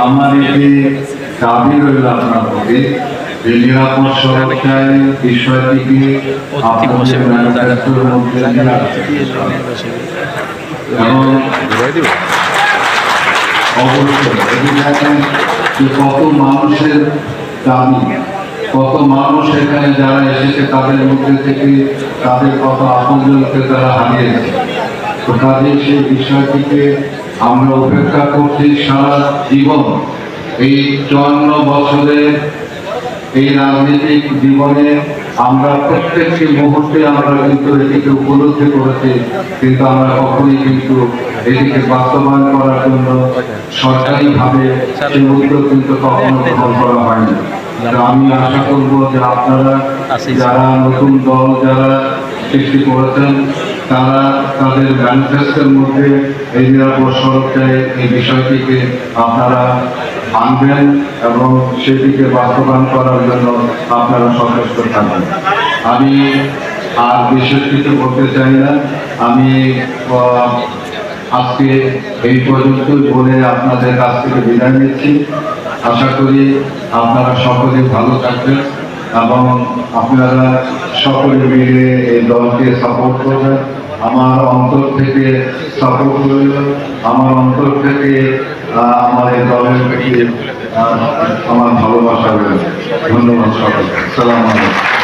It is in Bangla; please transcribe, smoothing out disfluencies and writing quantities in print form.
আমার একটি দাবি রইল আপনার প্রতি যে নিরাপদ সুরক্ষায় বিষয়টিকে আপনাদের ম্যানিফেস্টোর মধ্যে এবং অবশ্যই এটি দেখেন যে কত মানুষের দাবি, কত মানুষ এখানে যারা এসেছে তাদের মধ্যে থেকে তাদের কত আপনজনকে তারা হারিয়েছে। তো কাজে সেই বিষয়টিকে আমরা উপেক্ষা করছি সারা জীবন। এই 54 বছরের এই রাজনৈতিক জীবনে আমরা প্রত্যেকটি মুহূর্তে আমরা কিন্তু এটিকে উপলব্ধি করেছি, কিন্তু আমরা কখনই কিন্তু এটিকে বাস্তবায়ন করার জন্য সরকারিভাবে সেই উদ্যোগ কিন্তু কখনো গ্রহণ করা হয়নি। আমি আশা করব যে আপনারা যারা নতুন দল যারা সৃষ্টি করেছেন তারা তাদের ম্যানিফেস্টোর মধ্যে এই নিরাপদ সড়কটায় এই বিষয়টিকে আপনারা আনবেন এবং সেটিকে বাস্তবায়ন করার জন্য আপনারা সচেষ্ট থাকবেন। আমি আর বিশেষ কিছু বলতে চাই না, আমি আজকে এই পর্যন্ত বলে আপনাদের কাছ থেকে বিদায় নিচ্ছি। আশা করি আপনারা সকলে ভালো থাকবেন এবং আপনারা সকলে মিলে এই দলকে সাপোর্ট করবেন। আমার অন্তর থেকে সাপোর্ট রইল, আমার অন্তর থেকে আমার এই দলের প্রতি আমার ভালোবাসা রইল। ধন্যবাদ সকলকে। আসসালামু আলাইকুম।